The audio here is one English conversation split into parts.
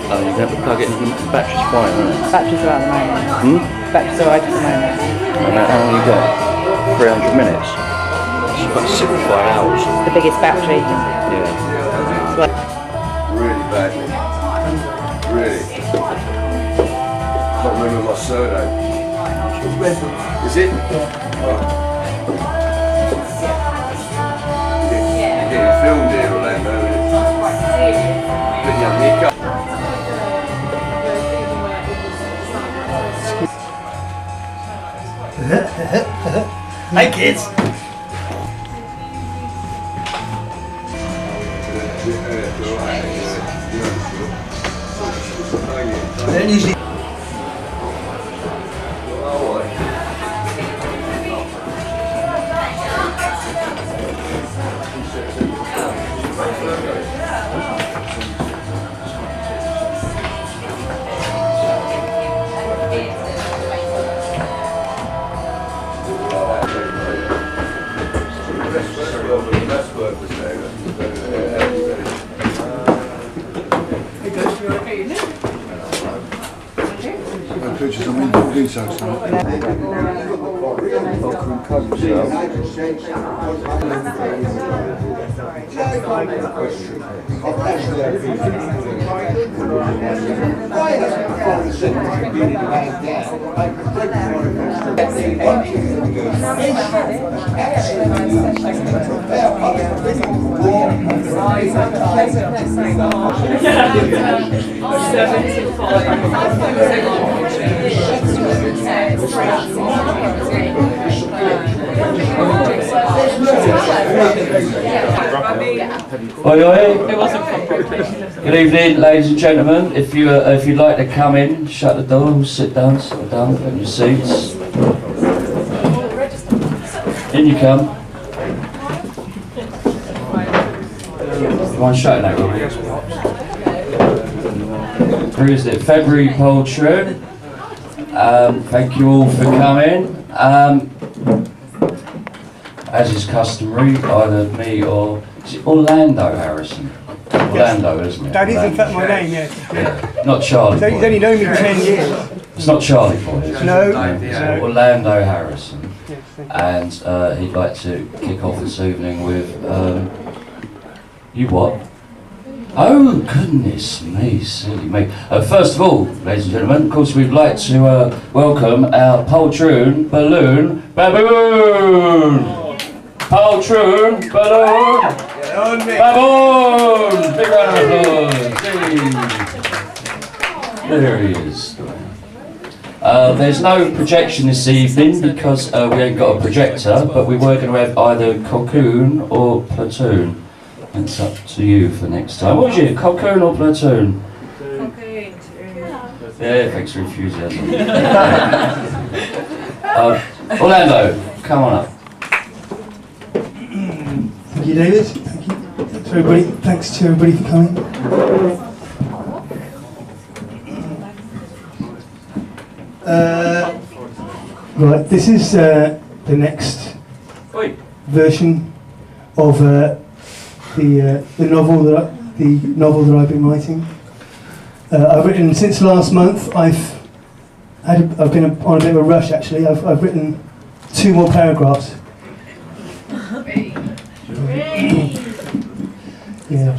Oh, you have to plug it in. The battery's fine, isn't it? Battery's alright at the moment. Battery's alright at the moment. And how long you got? 300 minutes? It's about 65 hours. It's the biggest battery. Yeah. Really badly. Really. Can't remember my surname. Is it? You're getting filmed here, Orlando. Hey kids! I don't usually. Pictures of me doing so. Oi, oi. Good evening, ladies and gentlemen. If you'd like to come in, shut the door, sit down, get your seats. In you come. You want to shut that, Robbie? Who is it? February Poltroon. Thank you all for coming. As is customary, either me or is it Orlando Harrison? Orlando, isn't it? That is in fact my name, yes. Yeah. Not Charlie. So he's only known me 10 years. It's not Charlie for you. No. So Orlando Harrison, and he'd like to kick off this evening with you what? Oh goodness me, silly me. First of all, ladies and gentlemen, of course we'd like to welcome our Poltroon Balloon Baboon! Poltroon Balloon Baboon! Big round of applause! There he is. There's no projection this evening because we ain't got a projector, but we were going to have either Cocoon or Platoon. It's up to you for next time. What was it? Cocoon or Platoon? Cocoon. Yeah, thanks for enthusiasm. Orlando, come on up. Thank you, David. Thank you. Thanks to everybody for coming. Right, this is the next version of the novel that I've been writing. I've written since last month. I've been on a bit of a rush actually. I've written 2 more paragraphs. Yeah,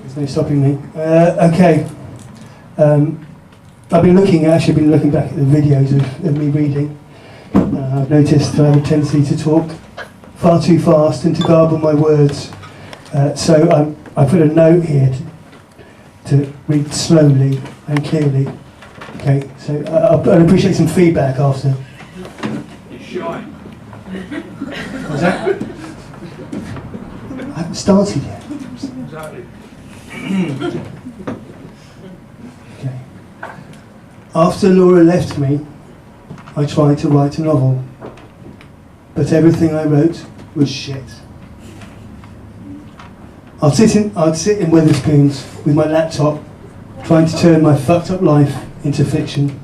there's no stopping me. Okay. I've been looking back at the videos of me reading. I've noticed I have a tendency to talk far too fast and to garble my words. So I put a note here to read slowly and clearly. Okay, so I'd appreciate some feedback after. It's shy. What's that? I haven't started yet. Exactly. Okay. After Laura left me, I tried to write a novel, but everything I wrote was shit. I'd sit in Wetherspoons with my laptop, trying to turn my fucked up life into fiction.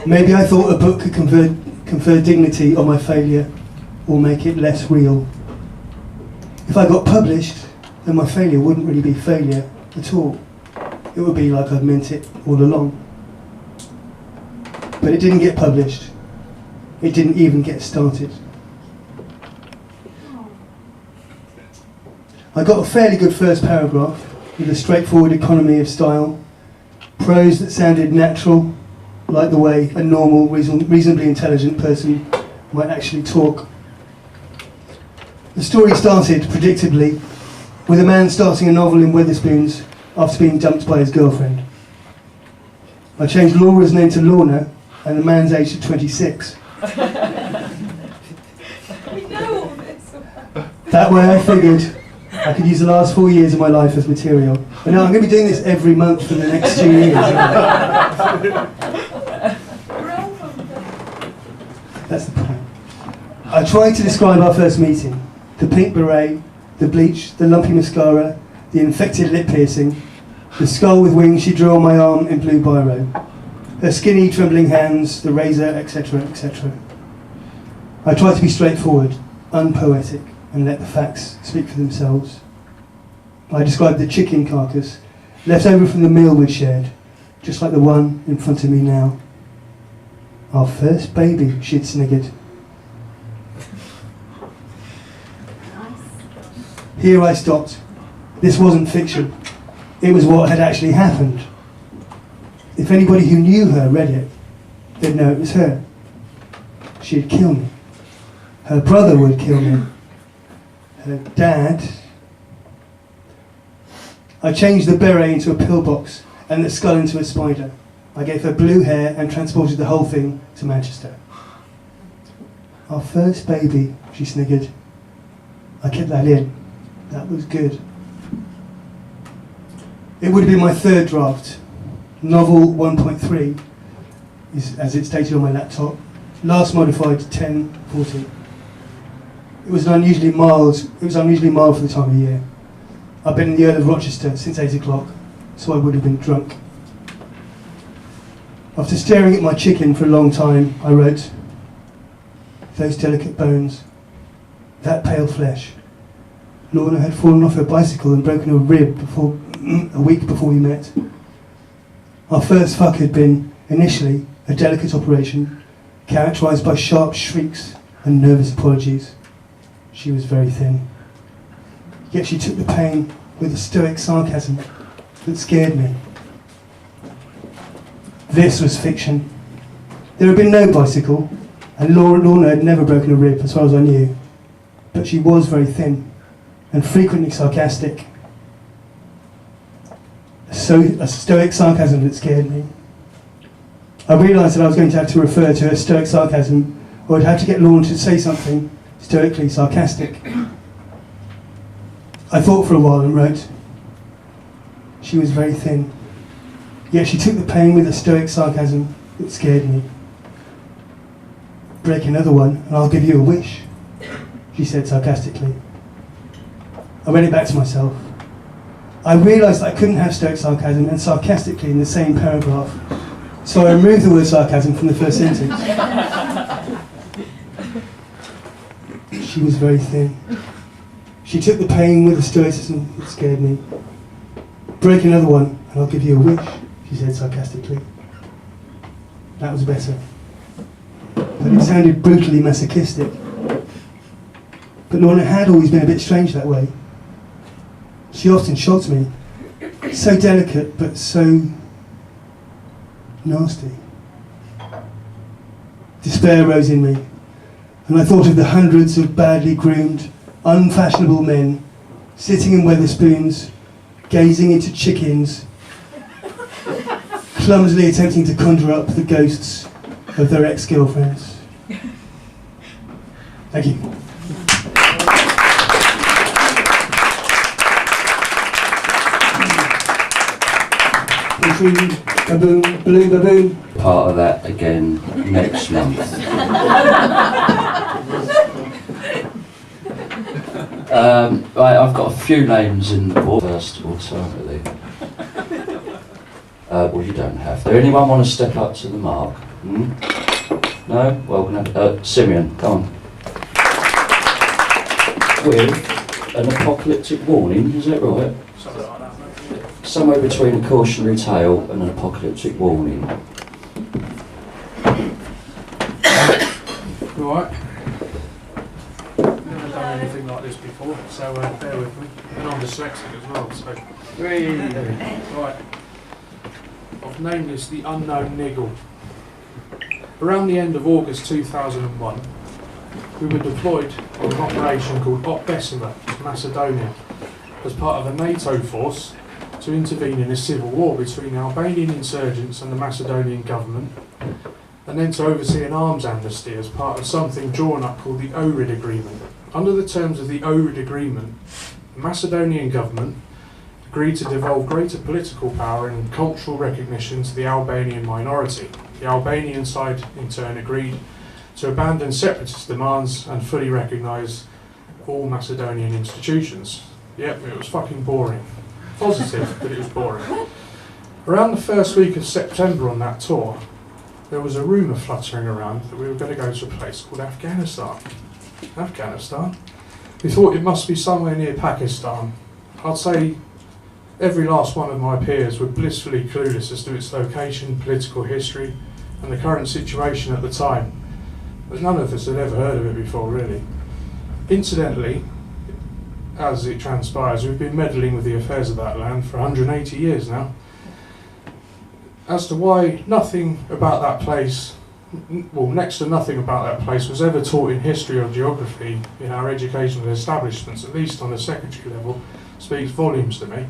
Maybe I thought a book could confer dignity on my failure or make it less real. If I got published, then my failure wouldn't really be failure at all. It would be like I'd meant it all along. But it didn't get published. It didn't even get started. I got a fairly good first paragraph with a straightforward economy of style, prose that sounded natural, like the way a normal, reasonably intelligent person might actually talk. The story started, predictably, with a man starting a novel in Wetherspoons after being dumped by his girlfriend. I changed Laura's name to Lorna and the man's age to 26. We know all this. That way I figured I could use the last 4 years of my life as material. And now I'm going to be doing this every month for the next 2 years. That's the point. I tried to describe our first meeting. The pink beret, the bleach, the lumpy mascara, the infected lip piercing, the skull with wings she drew on my arm in blue biro, her skinny, trembling hands, the razor, etc., etc. I tried to be straightforward, unpoetic, and let the facts speak for themselves. I described the chicken carcass, left over from the meal we shared, just like the one in front of me now. Our first baby, she'd sniggered. Here I stopped. This wasn't fiction. It was what had actually happened. If anybody who knew her read it, they'd know it was her. She'd kill me. Her brother would kill me. Her dad... I changed the beret into a pillbox and the skull into a spider. I gave her blue hair and transported the whole thing to Manchester. Our first baby, she sniggered. I kept that in. That was good. It would have been my third draft. Novel 1.3 is, as it's stated on my laptop, last modified 10/14. It was unusually mild for the time of year. I've been in the Earl of Rochester since 8 o'clock, so I would have been drunk. After staring at my chicken for a long time, I wrote, those delicate bones, that pale flesh. Lorna had fallen off her bicycle and broken a rib a week before we met. Our first fuck had been, initially, a delicate operation, characterised by sharp shrieks and nervous apologies. She was very thin. Yet she took the pain with a stoic sarcasm that scared me. This was fiction. There had been no bicycle, and Lorna had never broken a rib as far as I knew. But she was very thin, and frequently sarcastic. A stoic sarcasm that scared me. I realised that I was going to have to refer to her stoic sarcasm, or I'd have to get Lorna to say something stoically sarcastic. I thought for a while and wrote, she was very thin, yet she took the pain with a stoic sarcasm that scared me. Break another one and I'll give you a wish, she said sarcastically. I read it back to myself. I realised that I couldn't have stoic sarcasm and sarcastically in the same paragraph, so I removed the word sarcasm from the first sentence. She was very thin. She took the pain with a stoicism that scared me. Break another one and I'll give you a wish, she said sarcastically. That was better. But it sounded brutally masochistic. But Lorna had always been a bit strange that way. She often shocked me. So delicate, but so nasty. Despair rose in me, and I thought of the hundreds of badly groomed, unfashionable men sitting in Wetherspoons, gazing into chickens, clumsily attempting to conjure up the ghosts of their ex-girlfriends. Thank you. Poltroon, Baboon, Balloon Baboon. Part of that again next month. Right, I've got a few names in the board. First alternately. Well, you don't have to. Anyone want to step up to the mark? Hmm? No? Well, Simeon, come on. With an apocalyptic warning, is that right? Something like that, mate. Somewhere between a cautionary tale and an apocalyptic warning. Right. Never done anything like this before, so bear with me. And I'm dyslexic as well, so. Right. I've named this the Unknown Niggle. Around the end of August 2001, we were deployed on an operation called Op Bessemer, Macedonia, as part of a NATO force to intervene in a civil war between the Albanian insurgents and the Macedonian government, and then to oversee an arms amnesty as part of something drawn up called the Ohrid Agreement. Under the terms of the Ohrid Agreement, the Macedonian government agreed to devolve greater political power and cultural recognition to the Albanian minority. The Albanian side, in turn, agreed to abandon separatist demands and fully recognise all Macedonian institutions. Yep, it was fucking boring. Positive, but it was boring. Around the first week of September on that tour, there was a rumour fluttering around that we were going to go to a place called Afghanistan. Afghanistan? We thought it must be somewhere near Pakistan. I'd say every last one of my peers were blissfully clueless as to its location, political history, and the current situation at the time. But none of us had ever heard of it before, really. Incidentally, as it transpires, we've been meddling with the affairs of that land for 180 years now. As to why nothing about that place, well, next to nothing about that place was ever taught in history or geography in our educational establishments, at least on a secondary level, speaks volumes to me.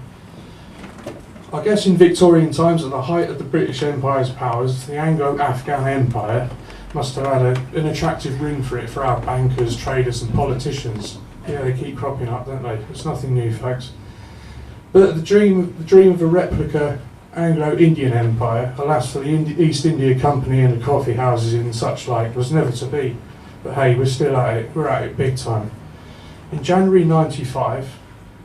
I guess in Victorian times, at the height of the British Empire's powers, the Anglo-Afghan Empire must have had an attractive ring for it for our bankers, traders and politicians. Yeah, they keep cropping up, don't they? It's nothing new, folks. But the dream of a replica Anglo-Indian Empire, alas for the East India Company and the coffee houses and such like, was never to be. But hey, we're still at it. We're at it big time. In January '95,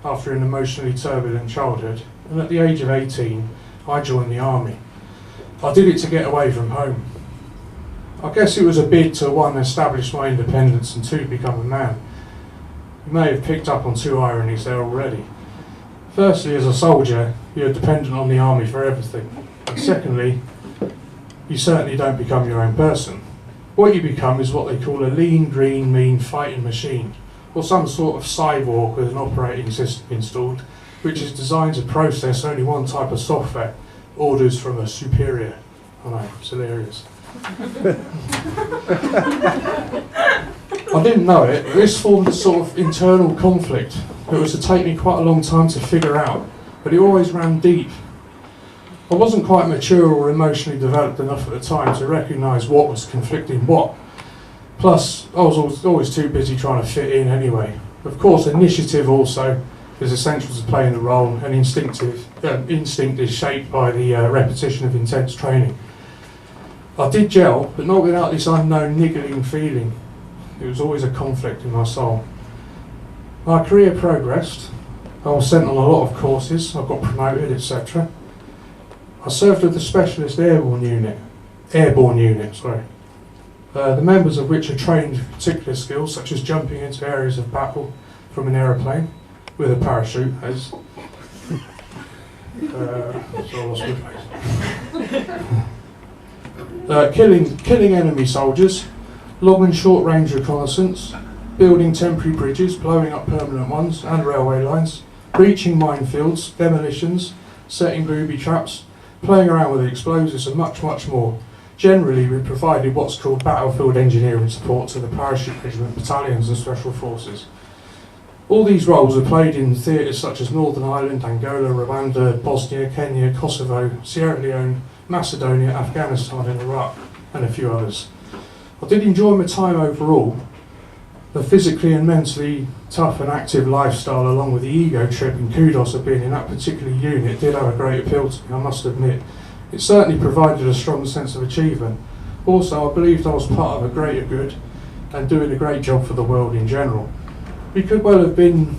after an emotionally turbulent childhood, and at the age of 18, I joined the army. I did it to get away from home. I guess it was a bid to, one, establish my independence, and two, become a man. You may have picked up on two ironies there already. Firstly, as a soldier, you're dependent on the army for everything. And secondly, you certainly don't become your own person. What you become is what they call a lean, green, mean fighting machine, or some sort of cyborg with an operating system installed, which is designed to process only one type of software, orders from a superior. I know, it's hilarious. I didn't know it, but this formed a sort of internal conflict that was to take me quite a long time to figure out, but it always ran deep. I wasn't quite mature or emotionally developed enough at the time to recognise what was conflicting what. Plus, I was always too busy trying to fit in anyway. Of course, initiative also is essential to playing a role, and instinct is shaped by the repetition of intense training. I did gel, but not without this unknown niggling feeling. It was always a conflict in my soul. My career progressed. I was sent on a lot of courses, I got promoted, etc. I served with the Specialist Airborne Unit, the members of which are trained for particular skills such as jumping into areas of battle from an aeroplane with a parachute, as so I lost my place. Killing enemy soldiers, long and short range reconnaissance, building temporary bridges, blowing up permanent ones and railway lines, breaching minefields, demolitions, setting booby traps, playing around with explosives and much, much more. Generally, we provided what's called battlefield engineering support to the parachute regiment, battalions and special forces. All these roles are played in theatres such as Northern Ireland, Angola, Rwanda, Bosnia, Kenya, Kosovo, Sierra Leone, Macedonia, Afghanistan and Iraq, and a few others. I did enjoy my time overall, The physically and mentally tough and active lifestyle, along with the ego trip and kudos of being in that particular unit, did have a great appeal to me, I must admit. It certainly provided a strong sense of achievement. Also, I believed I was part of a greater good and doing a great job for the world in general. We could well have been,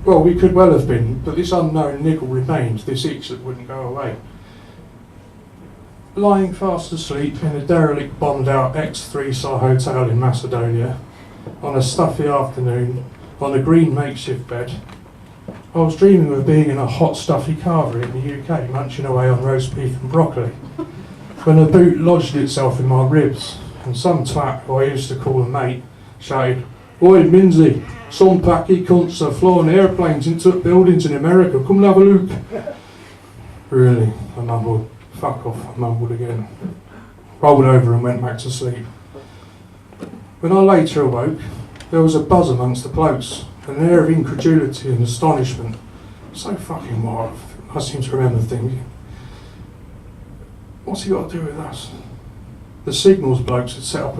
but this unknown niggle remained, this itch that wouldn't go away. Lying fast asleep in a derelict, bombed-out X3-star hotel in Macedonia, on a stuffy afternoon, on a green makeshift bed, I was dreaming of being in a hot, stuffy carvery in the UK, munching away on roast beef and broccoli, when a boot lodged itself in my ribs, and some twat, who I used to call a mate, shouted, "Oi, Minnsy, some packy cunts are flying airplanes into buildings in America, come and have a look." Really, I mumbled. Fuck off, I mumbled again. Rolled over and went back to sleep. When I later awoke, there was a buzz amongst the blokes, an air of incredulity and astonishment. So fucking what? I seem to remember thinking, what's he got to do with us? The signals blokes had set up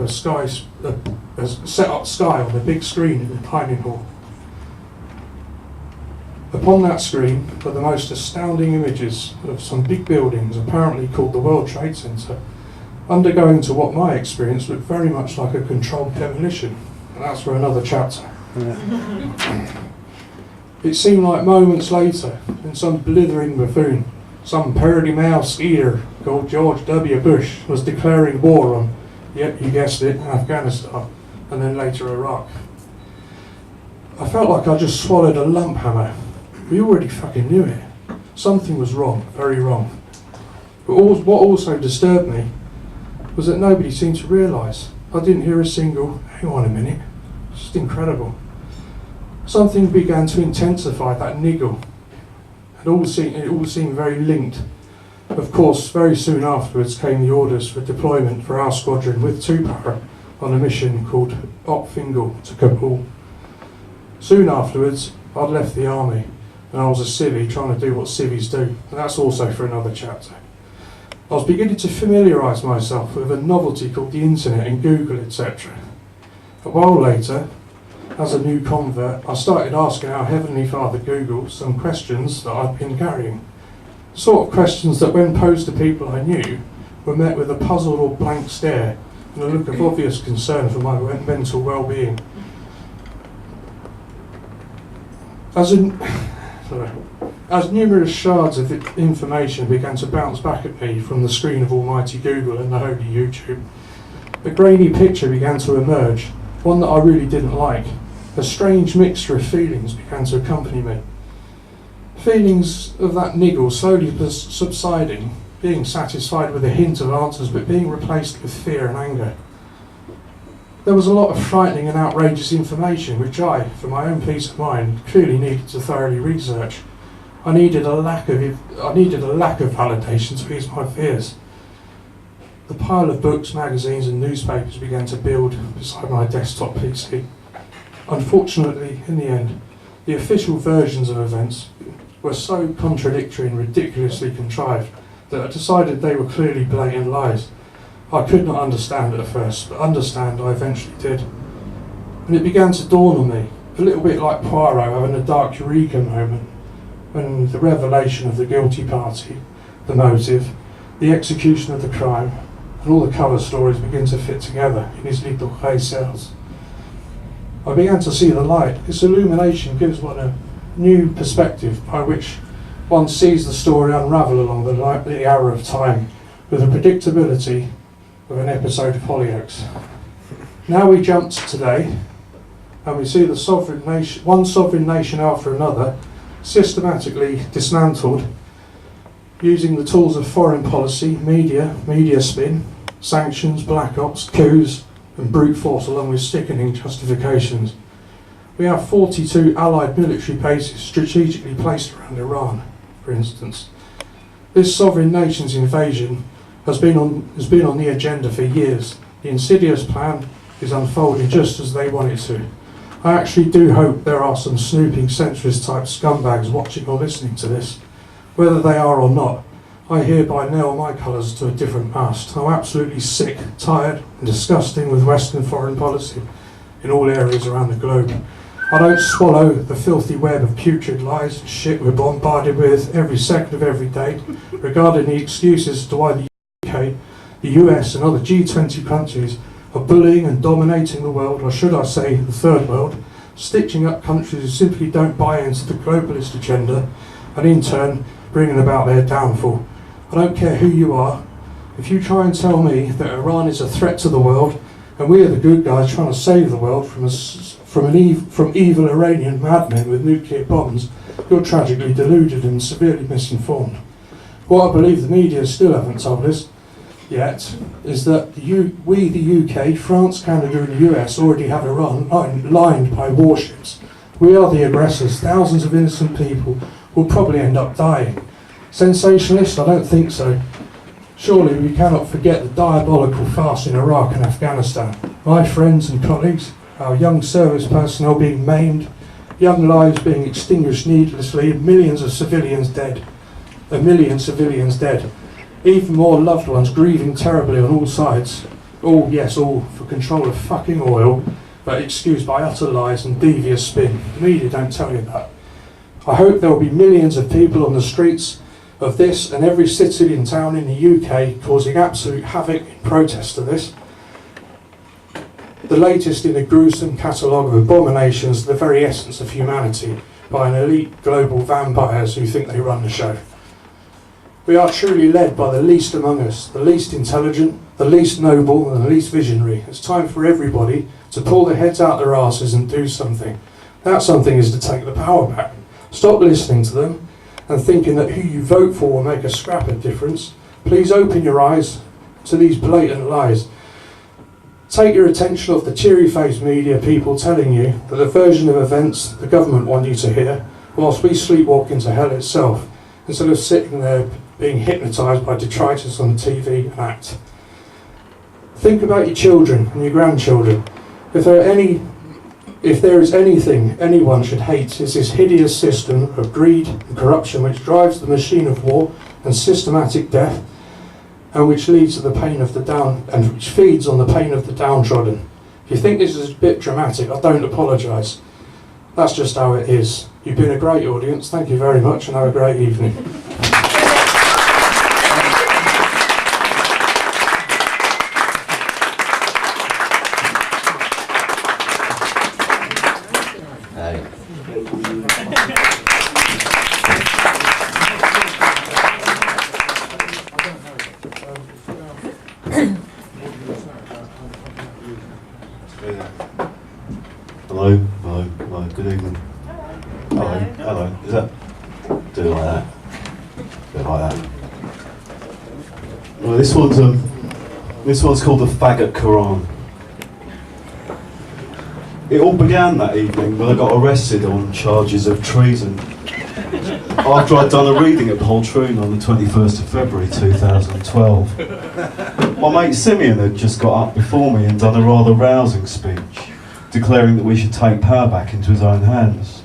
Sky on the big screen in the dining hall. Upon that screen were the most astounding images of some big buildings, apparently called the World Trade Center, undergoing to what my experience looked very much like a controlled demolition. And that's for another chapter. Yeah. It seemed like moments later, when some blithering buffoon, some parody-mouthed skeeter called George W. Bush, was declaring war on, yep, you guessed it, Afghanistan, and then later Iraq. I felt like I just swallowed a lump hammer. We already fucking knew it. Something was wrong, very wrong. But what also disturbed me was that nobody seemed to realise. I didn't hear a single, hang on a minute, it's just incredible. Something began to intensify that niggle. It all seemed very linked. Of course, very soon afterwards came the orders for deployment for our squadron with Tupara on a mission called Op Fingal to Kabul. Soon afterwards, I'd left the army, and I was a civvy trying to do what civvies do, and that's also for another chapter. I was beginning to familiarise myself with a novelty called the internet and Google, etc. A while later, as a new convert, I started asking our Heavenly Father Google some questions that I'd been carrying. The sort of questions that when posed to people I knew were met with a puzzled or blank stare and a look of obvious concern for my mental well-being. As numerous shards of information began to bounce back at me from the screen of almighty Google and the holy YouTube, a grainy picture began to emerge, one that I really didn't like. A strange mixture of feelings began to accompany me. Feelings of that niggle slowly subsiding, being satisfied with a hint of answers but being replaced with fear and anger. There was a lot of frightening and outrageous information which I, for my own peace of mind, clearly needed to thoroughly research. I needed a lack of validation to ease my fears. The pile of books, magazines and newspapers began to build beside my desktop PC. Unfortunately, in the end, the official versions of events were so contradictory and ridiculously contrived that I decided they were clearly blatant lies. I could not understand at first, but understand I eventually did. And it began to dawn on me, a little bit like Poirot having a dark eureka moment, when the revelation of the guilty party, the motive, the execution of the crime, and all the cover stories begin to fit together in his little grey cells. I began to see the light. This illumination gives one a new perspective by which one sees the story unravel along the hour of time with the predictability of an episode of Hollyoaks. Now we jump to today and we see the one sovereign nation after another systematically dismantled using the tools of foreign policy, media spin, sanctions, black ops, coups and brute force along with sickening justifications. We have 42 allied military bases strategically placed around Iran, for instance. This sovereign nation's invasion has been on the agenda for years. The insidious plan is unfolding just as they want it to. I actually do hope there are some snooping centrist type scumbags watching or listening to this. Whether they are or not, I hereby nail my colours to a different mast. I'm absolutely sick, tired and disgusting with Western foreign policy. in all areas around the globe. I don't swallow the filthy web of putrid lies and shit we're bombarded with every second of every day regarding the excuses as to why the UK, the US and other G20 countries are bullying and dominating the world, or should I say the third world, stitching up countries who simply don't buy into the globalist agenda and in turn bringing about their downfall. I don't care who you are. If you try and tell me that Iran is a threat to the world and we are the good guys trying to save the world from evil Iranian madmen with nuclear bombs, you're tragically deluded and severely misinformed. What I believe the media still haven't told us yet is that we, the UK, France, Canada and the US already have Iran lined by warships. We are the aggressors. Thousands of innocent people will probably end up dying. Sensationalist? I don't think so. Surely we cannot forget the diabolical farce in Iraq and Afghanistan. My friends and colleagues, our young service personnel being maimed, young lives being extinguished needlessly, millions of civilians dead. A million civilians dead. Even more loved ones grieving terribly on all sides. All, yes, all for control of fucking oil, but excused by utter lies and devious spin. The media don't tell you that. I hope there will be millions of people on the streets of this and every city and town in the UK causing absolute havoc in protest to this. The latest in a gruesome catalogue of abominations, the very essence of humanity, by an elite global vampires who think they run the show. We are truly led by the least among us, the least intelligent, the least noble and the least visionary. It's time for everybody to pull their heads out their asses and do something. That something is to take the power back. Stop listening to them and thinking that who you vote for will make a scrap of difference. Please open your eyes to these blatant lies. Take your attention off the cheery-faced media people telling you that the version of events the government want you to hear, whilst we sleepwalk into hell itself, instead of sitting there being hypnotised by detritus on the TV and act. Think about your children and your grandchildren. If there is anything anyone should hate, it's this hideous system of greed and corruption which drives the machine of war and systematic death, and which leads to the pain of which feeds on the pain of the downtrodden. If you think this is a bit dramatic, I don't apologise. That's just how it is. You've been a great audience. Thank you very much, and have a great evening. Hello, good evening. Hello, is that? Do it like that. Do it like that. Well, this one's called the Faggot Quran. It all began that evening when I got arrested on charges of treason after I'd done a reading at Poltroon on the 21st of February 2012. My mate Simeon had just got up before me and done a rather rousing speech, declaring that we should take power back into his own hands.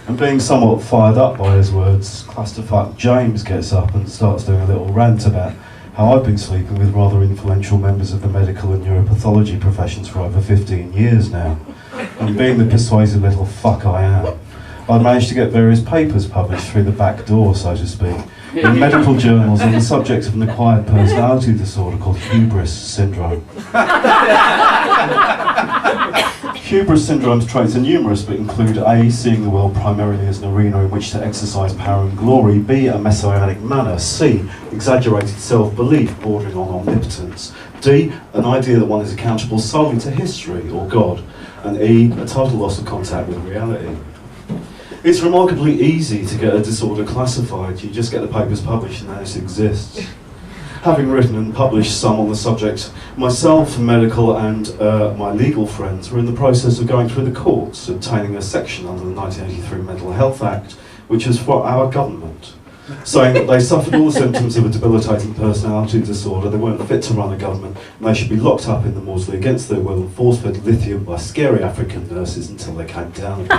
And being somewhat fired up by his words, Clusterfuck James gets up and starts doing a little rant about how I've been sleeping with rather influential members of the medical and neuropathology professions for over 15 years now. And being the persuasive little fuck I am, I'd managed to get various papers published through the back door, so to speak, in medical journals on the subject of an acquired personality disorder called hubris syndrome. Hubris syndrome's traits are numerous, but include A, seeing the world primarily as an arena in which to exercise power and glory, B, a messianic manner, C, exaggerated self-belief bordering on omnipotence, D, an idea that one is accountable solely to history or God, and E, a total loss of contact with reality. It's remarkably easy to get a disorder classified. You just get the papers published and then it exists. Having written and published some on the subject, myself, medical and my legal friends were in the process of going through the courts, obtaining a section under the 1983 Mental Health Act, which was for our government, saying that they suffered all the symptoms of a debilitating personality disorder, they weren't fit to run a government, and they should be locked up in the mausoleum against their will and force-fed lithium by scary African nurses until they came down a bit.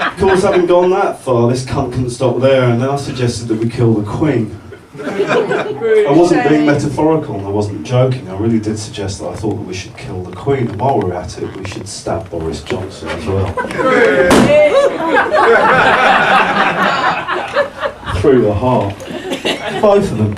Of course, having gone that far, this cunt couldn't stop there, and then I suggested that we kill the Queen. I wasn't being metaphorical and I wasn't joking. I really did suggest that I thought that we should kill the Queen, and while we're at it, we should stab Boris Johnson as well. Through the heart. Both of them.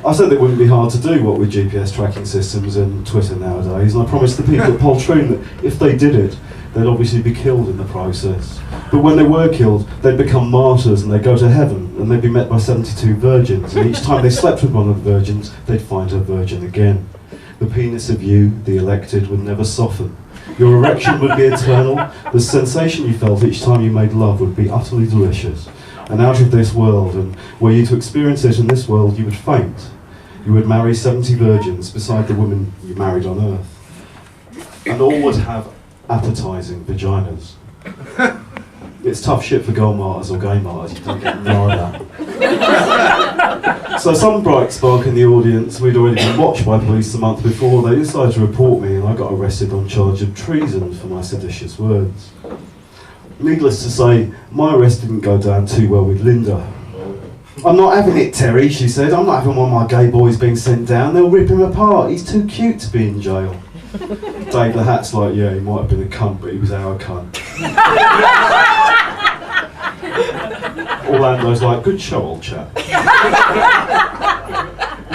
I said it wouldn't be hard to do what with GPS tracking systems and Twitter nowadays, and I promised the people at Poltroon that if they did it, they'd obviously be killed in the process. But when they were killed, they'd become martyrs and they'd go to heaven, and they'd be met by 72 virgins, and each time they slept with one of the virgins, they'd find her virgin again. The penis of you, the elected, would never soften. Your erection would be eternal. The sensation you felt each time you made love would be utterly delicious and out of this world, and were you to experience it in this world, you would faint. You would marry 70 virgins beside the women you married on earth, and all would have appetising vaginas. It's tough shit for girl martyrs or gay martyrs, you don't get none of that. So some bright spark in the audience, we'd already been watched by police the month before, they decided to report me and I got arrested on charge of treason for my seditious words. Needless to say, my arrest didn't go down too well with Linda. I'm not having it, Terry, she said. I'm not having one of my gay boys being sent down. They'll rip him apart. He's too cute to be in jail. Dave the Hat's like, yeah, he might have been a cunt, but he was our cunt. Orlando's like, good show, old chap.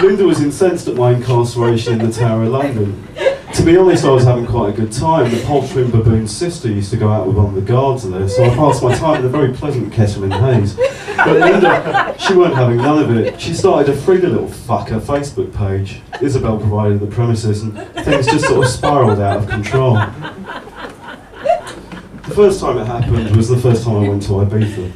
Linda was incensed at my incarceration in the Tower of London. To be honest, I was having quite a good time. The Poltroon baboon's sister used to go out with one of the guards there, so I passed my time in a very pleasant kettle in Hayes. But Linda, she weren't having none of it. She started a free little fucker Facebook page. Isabel provided the premises, and things just sort of spiralled out of control. The first time it happened was the first time I went to Ibiza.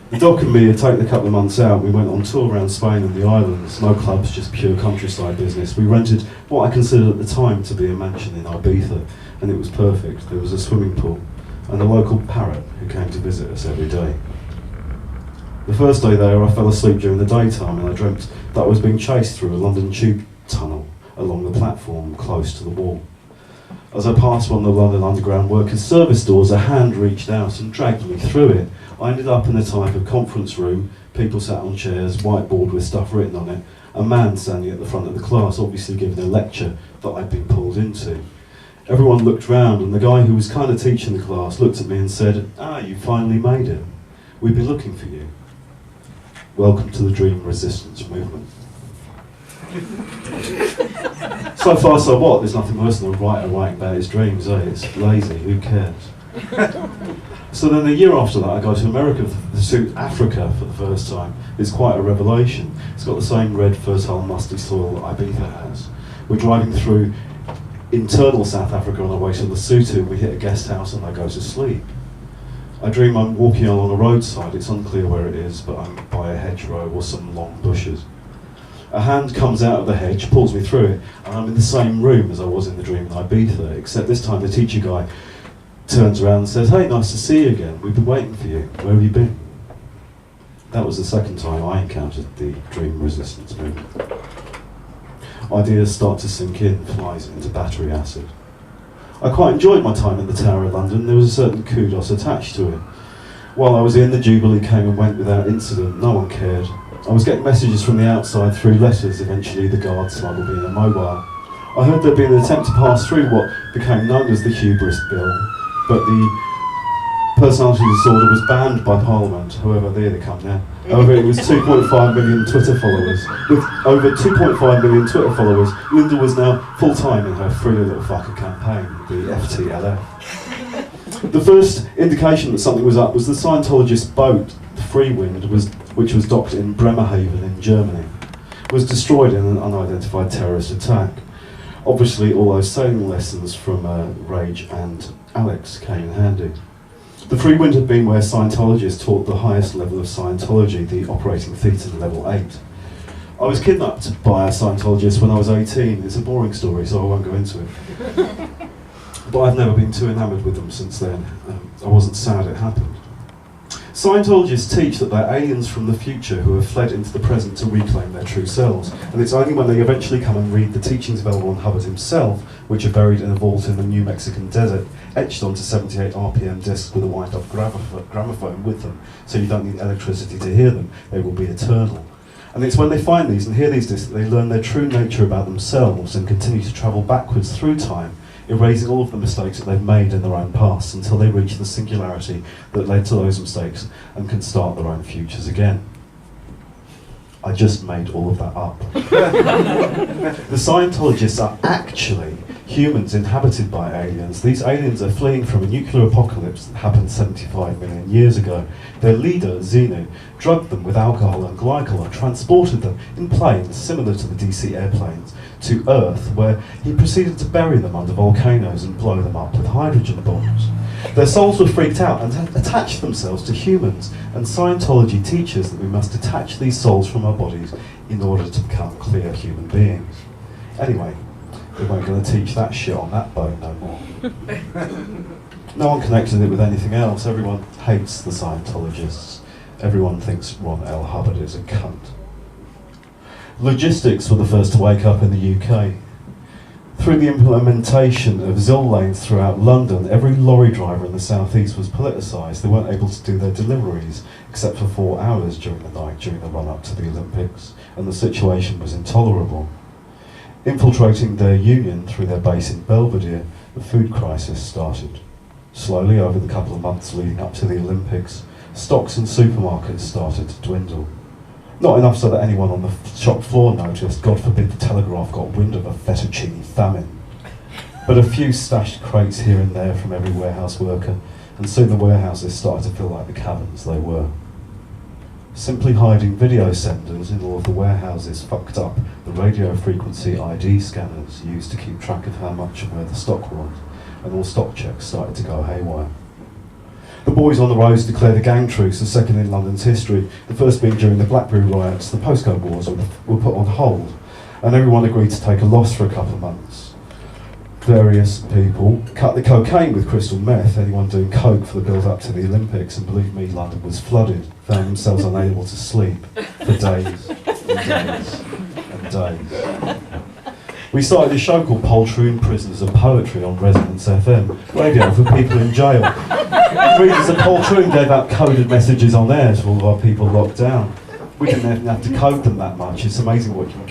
The doc and me had taken a couple of months out. We went on tour around Spain and the islands. No clubs, just pure countryside business. We rented what I considered at the time to be a mansion in Ibiza, and it was perfect. There was a swimming pool and a local parrot who came to visit us every day. The first day there, I fell asleep during the daytime and I dreamt that I was being chased through a London tube tunnel along the platform close to the wall. As I passed one of the London Underground workers' service doors, a hand reached out and dragged me through it. I ended up in a type of conference room, people sat on chairs, whiteboard with stuff written on it, a man standing at the front of the class, obviously giving a lecture that I'd been pulled into. Everyone looked round and the guy who was kind of teaching the class looked at me and said, "Ah, you finally made it. We've been looking for you. Welcome to the Dream Resistance Movement." So far, so what? There's nothing worse than a writer writing about his dreams, eh? It's lazy, who cares? So then a year after that, I go to America, to Africa for the first time. It's quite a revelation. It's got the same red, fertile, musty soil that Ibiza has. We're driving through internal South Africa on our way to Lesotho. We hit a guest house and I go to sleep. I dream I'm walking along a roadside. It's unclear where it is, but I'm by a hedgerow or some long bushes. A hand comes out of the hedge, pulls me through it, and I'm in the same room as I was in the dream in Ibiza, except this time the teacher guy turns around and says, "Hey, nice to see you again. We've been waiting for you. Where have you been?" That was the second time I encountered the Dream Resistance Movement. Ideas start to sink in, flies into battery acid. I quite enjoyed my time in the Tower of London. There was a certain kudos attached to it. While I was in, the Jubilee came and went without incident. No one cared. I was getting messages from the outside through letters. Eventually the guards smuggled me in a mobile. I heard there'd been an attempt to pass through what became known as the Hubris Bill, but the personality disorder was banned by Parliament. However, there they come now. However, it was 2.5 million Twitter followers. With over 2.5 million Twitter followers, Linda was now full-time in her Free Little Fucker campaign, the FTLF. The first indication that something was up was the Scientologist boat, the Freewind, which was docked in Bremerhaven in Germany, was destroyed in an unidentified terrorist attack. Obviously, all those sailing lessons from Rage and Alex came in handy. The Freewind had been where Scientologists taught the highest level of Scientology, the operating theatre level 8. I was kidnapped by a Scientologist when I was 18. It's a boring story, so I won't go into it. But I've never been too enamoured with them since then. I wasn't sad it happened. Scientologists teach that they're aliens from the future who have fled into the present to reclaim their true selves, and it's only when they eventually come and read the teachings of L. Ron Hubbard himself, which are buried in a vault in the New Mexican desert, etched onto 78 RPM discs with a wind-up gramophone with them, so you don't need electricity to hear them, they will be eternal. And it's when they find these and hear these discs that they learn their true nature about themselves and continue to travel backwards through time, erasing all of the mistakes that they've made in their own past until they reach the singularity that led to those mistakes and can start their own futures again. I just made all of that up. The Scientologists are actually humans inhabited by aliens. These aliens are fleeing from a nuclear apocalypse that happened 75 million years ago. Their leader, Xenu, drugged them with alcohol and glycol and transported them in planes similar to the DC airplanes to Earth, where he proceeded to bury them under volcanoes and blow them up with hydrogen bombs. Their souls were freaked out and attached themselves to humans, and Scientology teaches that we must detach these souls from our bodies in order to become clear human beings. Anyway, they weren't going to teach that shit on that boat no more. No one connected it with anything else. Everyone hates the Scientologists. Everyone thinks Ron L. Hubbard is a cunt. Logistics were the first to wake up in the UK. Through the implementation of ZIL lanes throughout London, every lorry driver in the southeast was politicised. They weren't able to do their deliveries except for 4 hours during the night during the run-up to the Olympics, and the situation was intolerable. Infiltrating their union through their base in Belvedere, the food crisis started. Slowly, over the couple of months leading up to the Olympics, stocks in supermarkets started to dwindle. Not enough so that anyone on the shop floor noticed. God forbid the Telegraph got wind of a fettuccine famine. But a few stashed crates here and there from every warehouse worker, and soon the warehouses started to feel like the caverns they were. Simply hiding video senders in all of the warehouses fucked up the radio frequency ID scanners used to keep track of how much and where the stock was, and all stock checks started to go haywire. The boys on the roads declared a gang truce, the second in London's history, the first being during the Blackberry riots. The postcode wars were put on hold, and everyone agreed to take a loss for a couple of months. Various people cut the cocaine with crystal meth. Anyone doing coke for the build-up to the Olympics, and believe me, London was flooded, found themselves unable to sleep for days and days and days. We started a show called Poltroon, Prisoners of Poetry on Resonance FM, radio for people in jail. Readers of Poltroon gave out coded messages on air to all of our people locked down. We didn't even have to code them that much. It's amazing what you can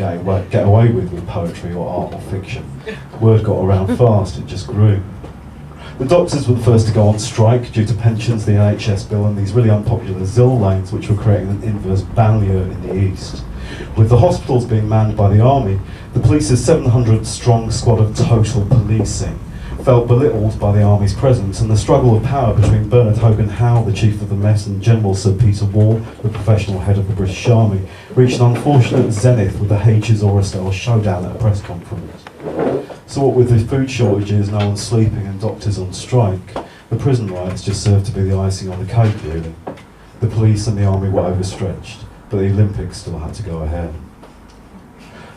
get away with poetry or art or fiction. Word got around fast, it just grew. The doctors were the first to go on strike due to pensions, the NHS bill, and these really unpopular ZIL lanes which were creating an inverse banlieue in the east. With the hospitals being manned by the army, the police's 700-strong squad of total policing felt belittled by the army's presence, and the struggle of power between Bernard Hogan Howe, the chief of the Met, and General Sir Peter Wall, the professional head of the British Army, reached an unfortunate zenith with the H. Zora-style showdown at a press conference. So what with the food shortages, no one sleeping, and doctors on strike, the prison riots just served to be the icing on the cake, really. The police and the army were overstretched, but the Olympics still had to go ahead.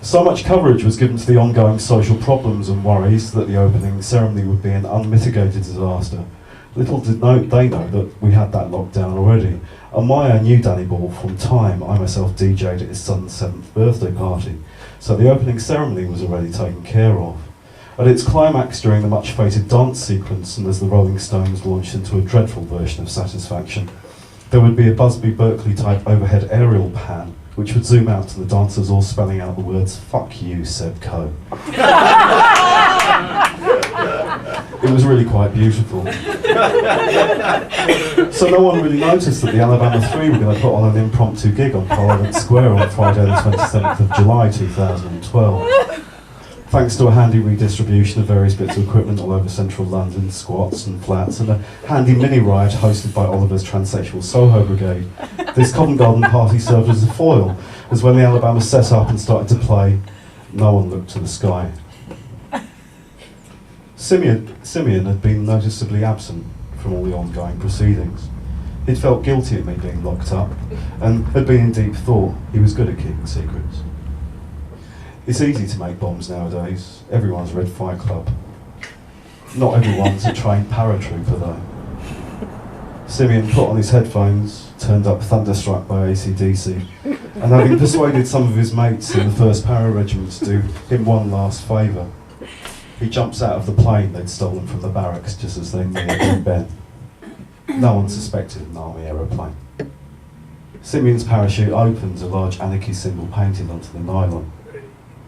So much coverage was given to the ongoing social problems and worries that the opening ceremony would be an unmitigated disaster. Little did they know that we had that locked down already. And Maya knew Danny Ball from time. I myself DJ'd at his son's 7th birthday party, so the opening ceremony was already taken care of. At its climax during the much-fated dance sequence, and as the Rolling Stones launched into a dreadful version of Satisfaction, there would be a Busby Berkeley-type overhead aerial pan, which would zoom out to the dancers all spelling out the words, "Fuck you, Seb Coe." It was really quite beautiful. So no one really noticed that the Alabama 3 were going to put on an impromptu gig on Parliament Square on Friday the 27th of July 2012. Thanks to a handy redistribution of various bits of equipment all over central London, squats and flats, and a handy mini-riot hosted by Oliver's transsexual Soho Brigade, this Covent Garden party served as a foil, as when the Alabama set up and started to play, no one looked to the sky. Simeon had been noticeably absent from all the ongoing proceedings. He'd felt guilty at me being locked up, and had been in deep thought. He was good at keeping secrets. It's easy to make bombs nowadays. Everyone's read Fight Club. Not everyone's a trained paratrooper though. Simeon put on his headphones, turned up Thunderstruck by AC/DC, and having persuaded some of his mates in the 1st Para Regiment to do him one last favour, he jumps out of the plane they'd stolen from the barracks just as they neared Big Ben. No one suspected an army aeroplane. Simeon's parachute opens, a large anarchy symbol painted onto the nylon.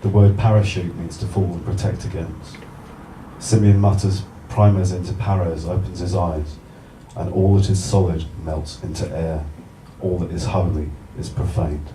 The word parachute means to fall and protect against. Simeon mutters primes into pares, opens his eyes, and all that is solid melts into air. All that is holy is profaned.